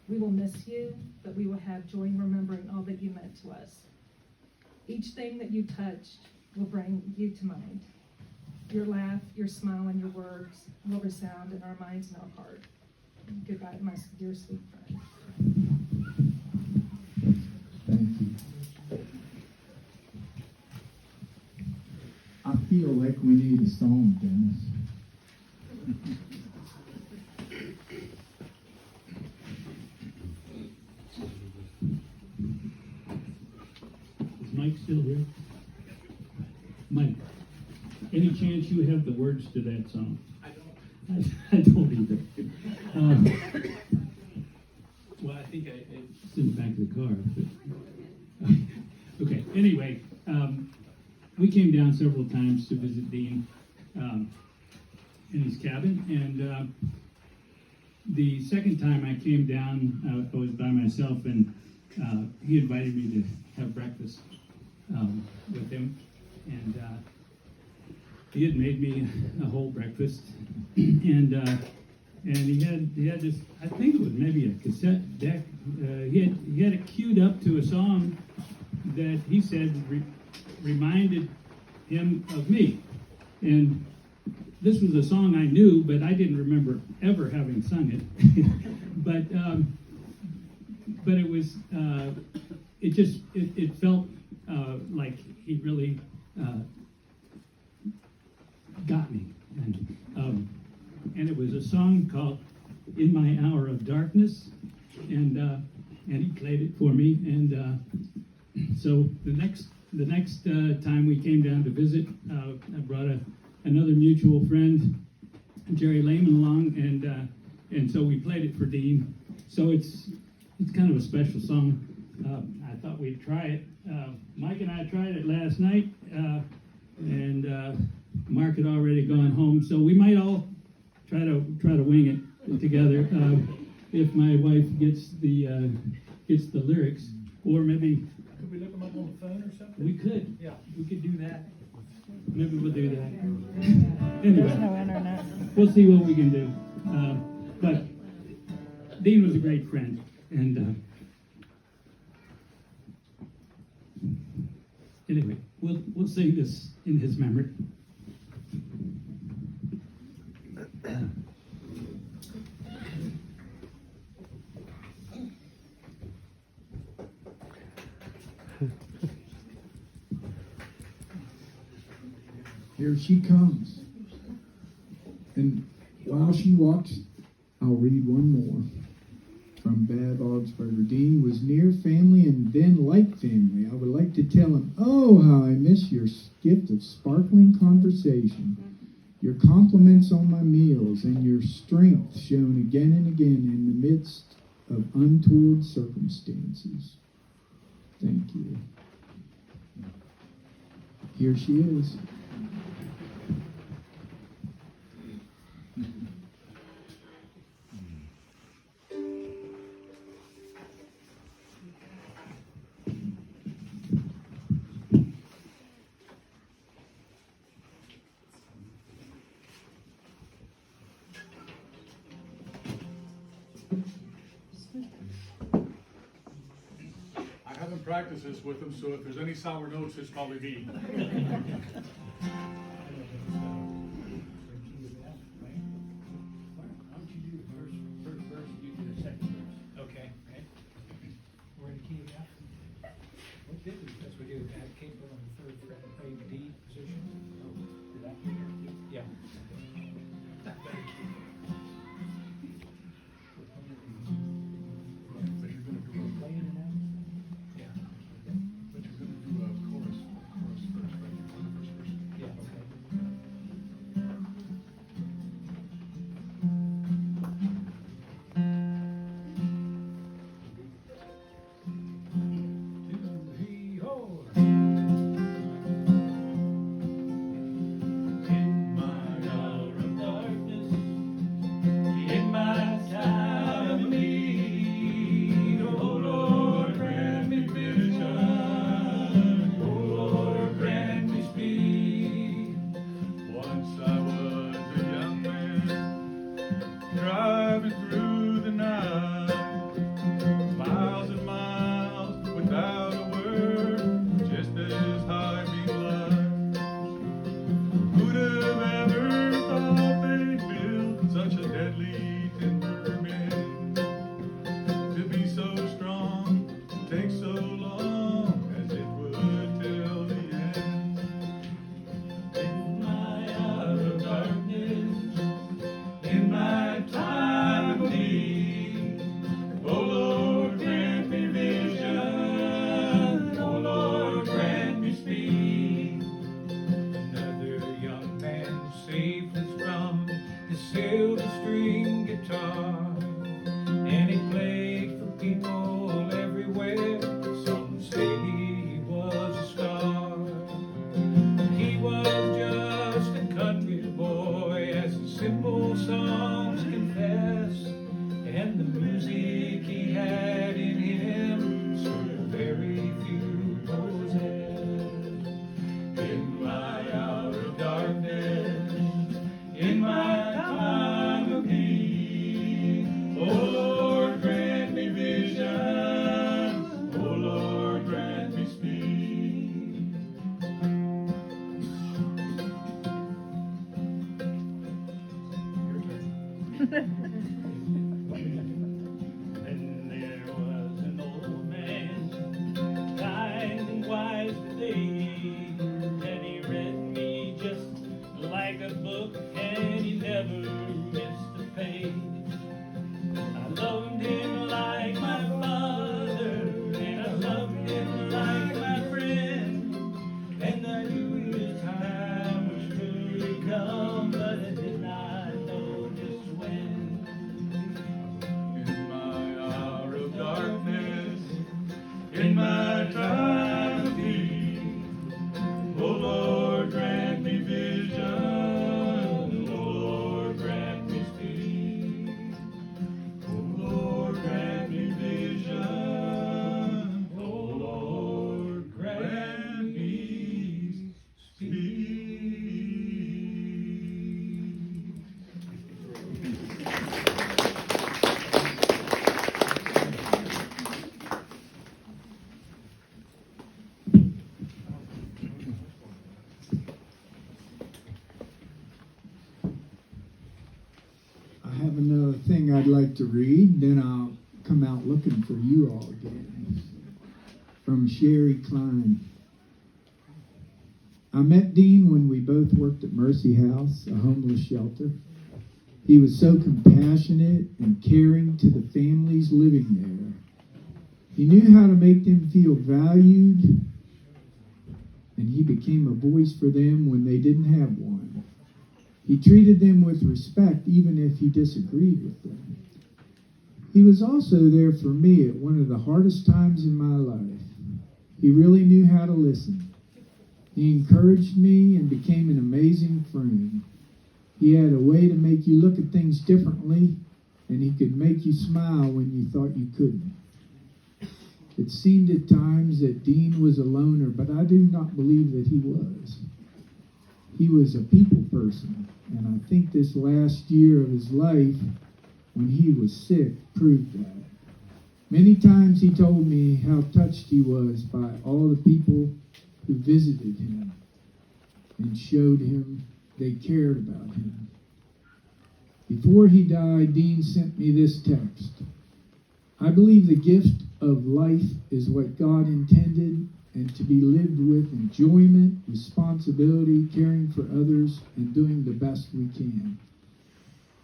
We will miss you, but we will have joy in remembering all that you meant to us. Each thing that you touched will bring you to mind. Your laugh, your smile, and your words will resound in our minds and our heart. Goodbye, my dear sweet friend. feel like we need a song, Dennis. Is Mike still here? Mike, any chance you have the words to that song? I don't. I don't either. Well, I think it's in the back of the car. But, okay, anyway, we came down several times to visit Dean in his cabin, and the second time I came down, I was by myself, and he invited me to have breakfast with him, and he had made me a whole breakfast, and he had this, I think it was maybe a cassette deck. He had it queued up to a song that he said reminded him of me, and this was a song I knew, but I didn't remember ever having sung it. but it was it felt like he really got me, and it was a song called "In My Hour of Darkness," and he played it for me, and so the next time we came down to visit, I brought another mutual friend, Jerry Lehman, along, and so we played it for Dean. So it's kind of a special song. I thought we'd try it. Mike and I tried it last night, and Mark had already gone home, so we might all try to wing it together if my wife gets the lyrics, or maybe. Could we look them up on the phone or something? We could. Yeah. We could do that. Maybe we'll do that. Anyway, There's no internet. we'll see what we can do. But Dean was a great friend, and anyway, we'll sing this in his memory. Here she comes. And while she walks, I'll read one more from Bad Augsburger. Dean was near family and then like family. I would like to tell him, oh, how I miss your gift of sparkling conversation, your compliments on my meals, and your strength shown again and again in the midst of untoward circumstances. Thank you. Here she is. I haven't practiced this with them, so if there's any sour notes, it's probably me. Okay, right. We're in the key of F. What did we, that's what we did, add cable on the third fret and play D position. Did that? Yeah. But you're gonna do a, Playing it out? Yeah. but you're gonna do a chorus first, right? Chorus first. my time of need. Oh Lord, grant me vision. Oh Lord, grant me speed. Oh Lord, grant me vision. Oh Lord, grant me speed. I have another thing I'd like to read, then I'll come out looking for you all again. From Sherry Klein. I met Dean when we both worked at Mercy House, a homeless shelter. He was so compassionate and caring to the families living there. He knew how to make them feel valued, and he became a voice for them when they didn't have one. He treated them with respect even if he disagreed with them. He was also there for me at one of the hardest times in my life. He really knew how to listen. He encouraged me and became an amazing friend. He had a way to make you look at things differently, and he could make you smile when you thought you couldn't. It seemed at times that Dean was a loner, but I do not believe that he was. He was a people person, and I think this last year of his life, when he was sick, proved that. Many times he told me how touched he was by all the people who visited him and showed him they cared about him. Before he died, Dean sent me this text. I believe the gift of life is what God intended and to be lived with enjoyment, responsibility, caring for others, and doing the best we can.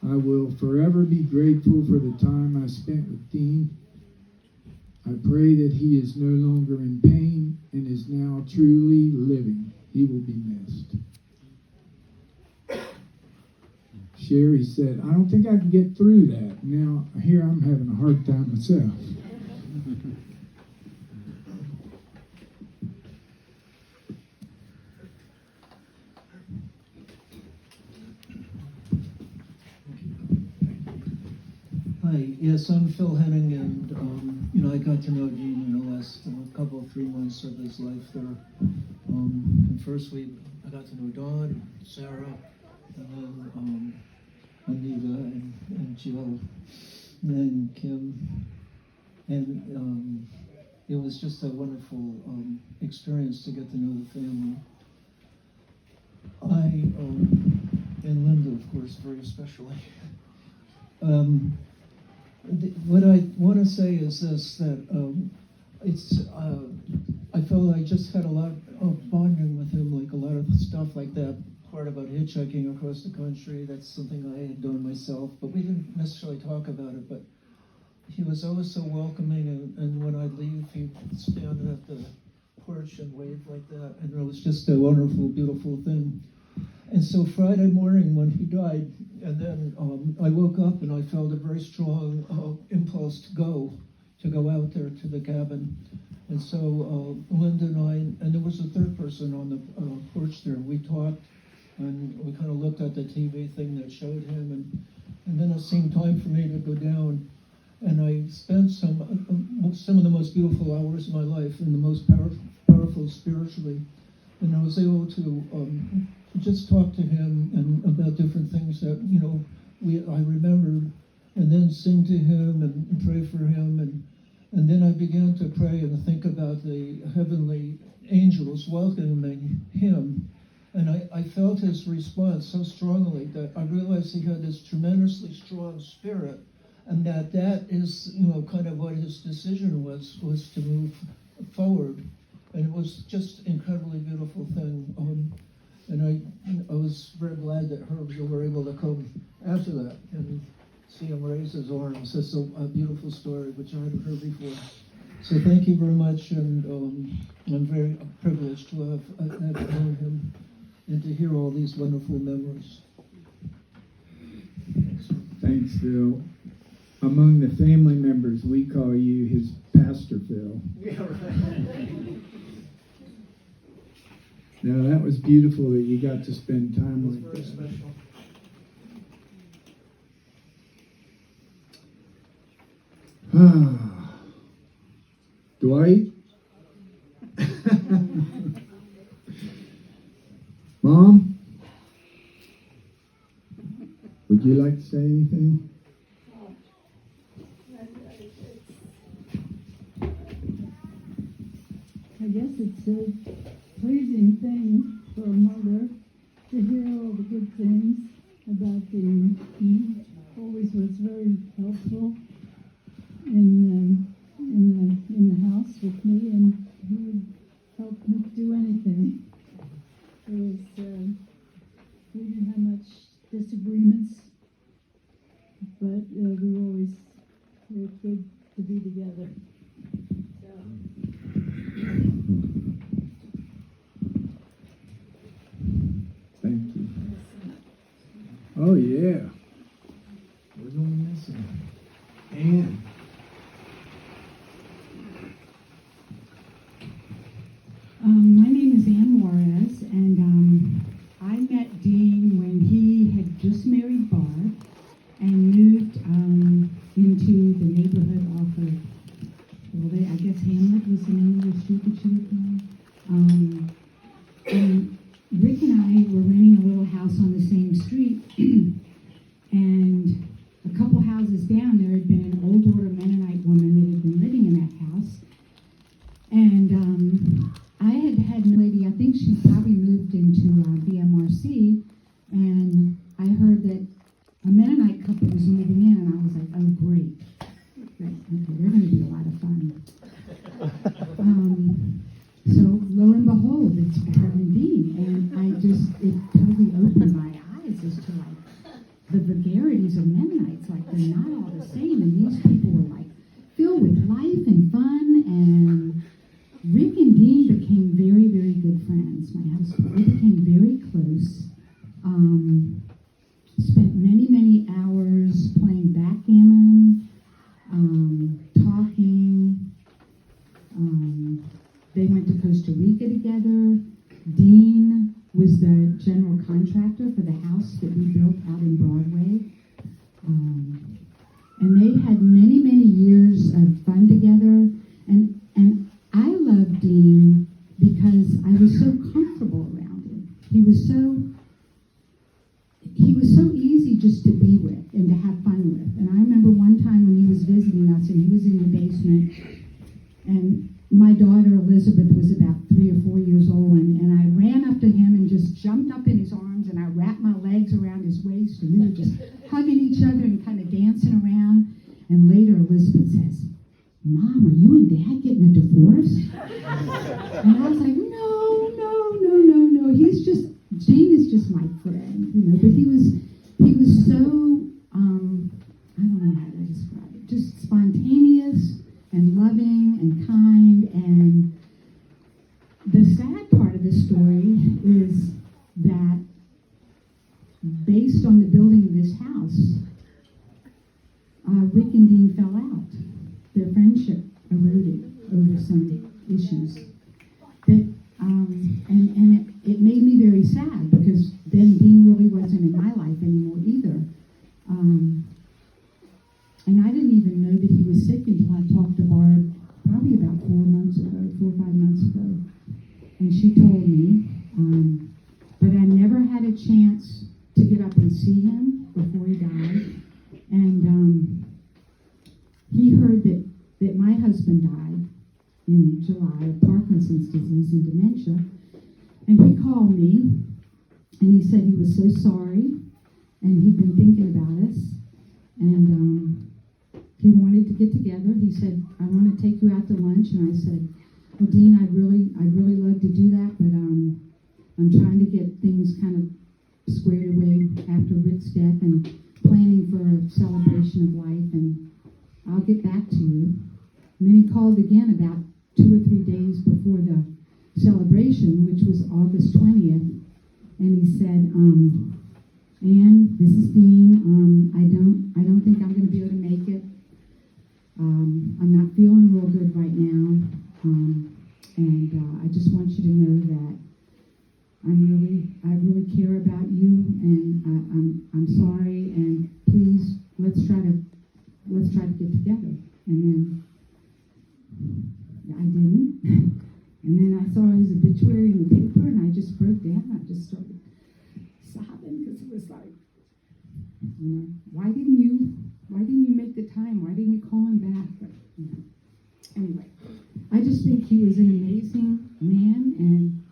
I will forever be grateful for the time I spent with Dean. I pray that he is no longer in pain and is now truly living. He will be missed. Sherry said, I don't think I can get through that. Now, here I'm having a hard time myself. Hi, yes, I'm Phil Henning, and I got to know Dean in the last couple of 3 months of his life there. And first I got to know Dawn, and Sarah, and then Anita, and Jill, and then Kim, and it was just a wonderful experience to get to know the family. And Linda, of course, very especially. What I want to say is this, that I felt I just had a lot of bonding with him, like a lot of stuff like that part about hitchhiking across the country. That's something I had done myself, but we didn't necessarily talk about it. But he was always so welcoming, and when I'd leave, he'd stand at the porch and wave like that, and it was just a wonderful, beautiful thing. And so Friday morning when he died, and then I woke up and I felt a very strong impulse to go out there to the cabin. And so Linda and I, and there was a third person on the porch there, we talked, and we kind of looked at the TV thing that showed him, and then it seemed time for me to go down. And I spent some of the most beautiful hours of my life and the most powerful spiritually. And I was able to just talk to him and about different things that I remembered, and then sing to him and pray for him, and then I began to pray and think about the heavenly angels welcoming him, and I felt his response so strongly that I realized he had this tremendously strong spirit, and that is kind of what his decision was to move forward, and it was just an incredibly beautiful thing. And I was very glad that Herb, you were able to come after that and see him raise his arms. It's a beautiful story, which I hadn't heard before. So thank you very much, and I'm very privileged to have known him and to hear all these wonderful memories. Thanks, Phil. among the family members, we call you his Pastor Phil. Yeah, right. No, that was beautiful that you got to spend time It's like very that. special. Dwight? Mom? Would you like to say anything? I guess it's a pleasing thing for a mother to hear all the good things about Dean. He always was very helpful in the house with me, and he would help me do anything. We didn't have much disagreements, but we were always good to be together. Thank you. Oh, yeah. We're going to miss him. Ann. My name is Ann Juarez, and I met Dean when he had just married Barb and moved into the neighborhood off of, well, I guess Hamlet was the name of the street that she lived on. And Rick and I were renting a little house on the same street, and a couple houses down there had been an old order Mennonite woman that had been living in that house. And I had no lady, I think she probably moved into BMRC, and I heard that a Mennonite couple was moving in, and I was like, oh, great. Okay, they're going to be a lot of fun. So lo and behold, it's Barb and Dean, and it totally opened my eyes as to like the vagaries of Mennonites. Like, they're not all the same, and these people were like filled with life and fun, and Rick and Dean became very, very good friends. My husband, we became very close. Spent many, many hours playing backgammon, talking. They went to Costa Rica together. Dean was the general contractor for the house that we built out in Broadway. And they had many, many years of fun together. And I loved Dean because I was so comfortable around him. He was so easy just to be with and to have fun with. And I remember one time when he was visiting us and he was in the basement, and my daughter Elizabeth was about 3 or 4 years old, and I ran up to him and just jumped up in his arms, and I wrapped my legs around his waist, and we were just hugging each other and kind of dancing around. And later Elizabeth says, Mom, are you and Dad getting a divorce? And I was like, no. Dean is just my friend, but he was so, I don't know how to describe it, just spontaneous and loving and kind. And the sad part of this story is that based on the building of this house, Rick and Dean fell out. Their friendship eroded over some issues. And it made me very sad because then Dean really wasn't in my life anymore either. And I didn't even know that he was sick until I talked to Barb probably about 4 or 5 months ago. And she told me, but I never had a chance to get up and see him before he died. And he heard that my husband died in July of Parkinson's disease and dementia. And he called me, and he said he was so sorry, and he'd been thinking about us, and he wanted to get together. He said, I want to take you out to lunch, and I said, well, Dean, I'd really love to do that, but I'm trying to get things kind of squared away after Rick's death and planning for a celebration of life, and I'll get back to you. And then he called again about 2 or 3 days before the celebration, which was August 20th, and he said, Ann, this is Dean. I don't think I'm going to be able to make it. I'm not feeling real good right now, and I just want you to know that I really care about you, and I'm sorry, and please let's try to get together. And then I didn't, and then I saw his obituary in the paper, and I just broke down. I just started sobbing because it was like, you know, why didn't you make the time? Why didn't you call him back? But, you know, anyway, I just think he was an amazing man, and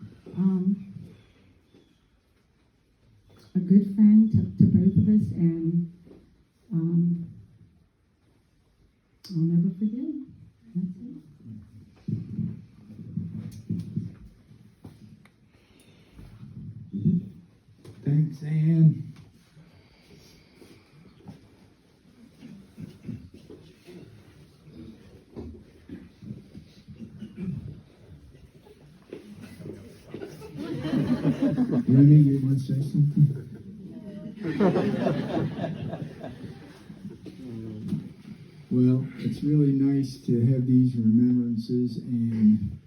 a good friend to both of us, and I'll never forget him. That's it. Thanks, Ann. Remy, you want to say something? Well, it's really nice to have these remembrances, and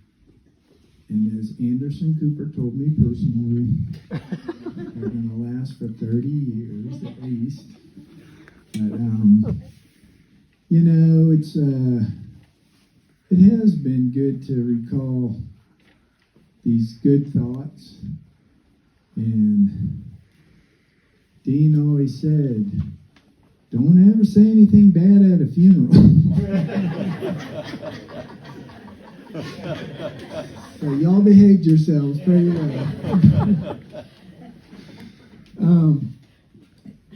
as Anderson Cooper told me personally, they're going to last for 30 years at least. But you know, it has been good to recall these good thoughts. And Dean always said, don't ever say anything bad at a funeral. So y'all behaved yourselves pretty well.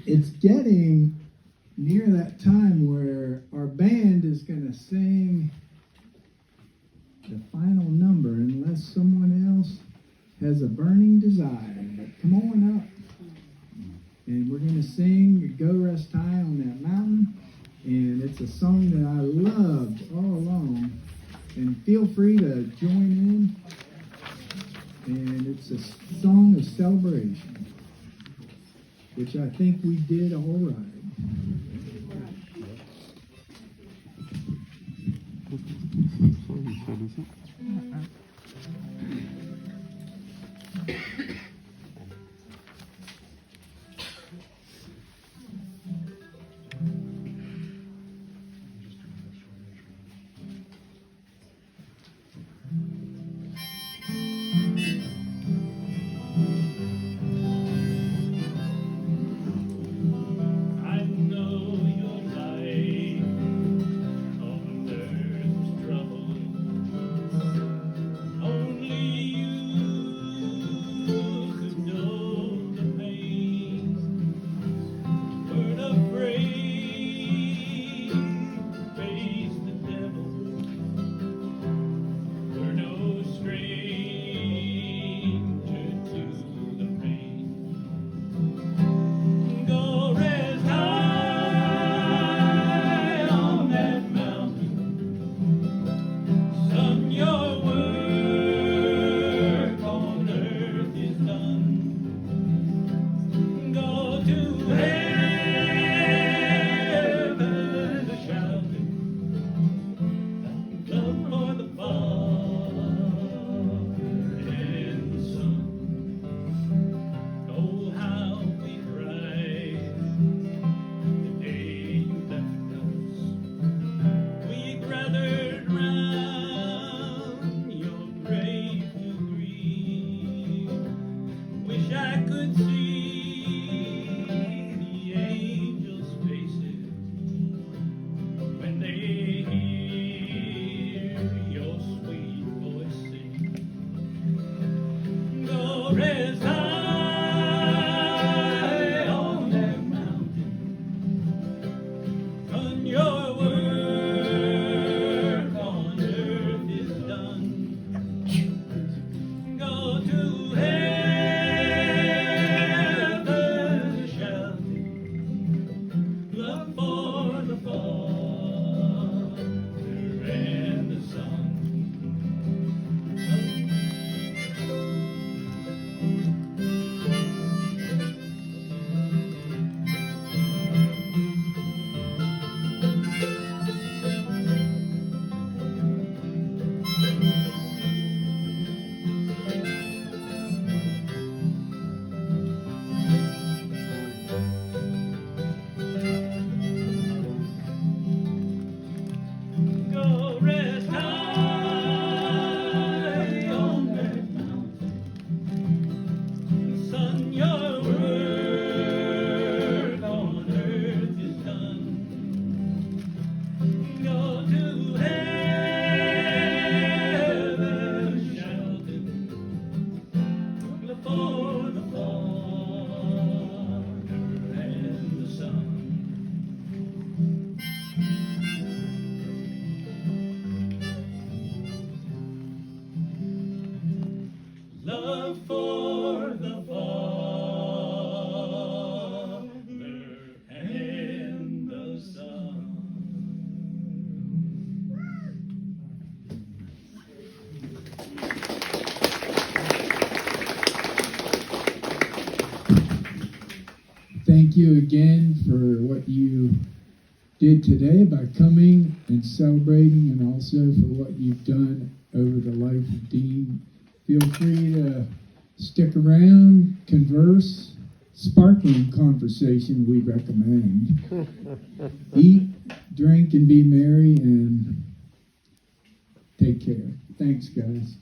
It's getting near that time where our band is going to sing the final number unless someone else has a burning desire. But come on up. And we're going to sing Go Rest High on That Mountain. And it's a song that I loved all along. And feel free to join in. And it's a song of celebration, which I think we did all right. I know your life on earth's trouble. Only oh, rest high on that mountain. Son, your work on earth is done. Go to heaven shouting before the Father and the Son. Love for the Father and the Son. Thank you again for what you did today by coming and celebrating, and also for what you've done over the life of Dean. Feel free to stick around, converse, sparkling conversation we recommend. Eat, drink, and be merry, and take care. Thanks, guys.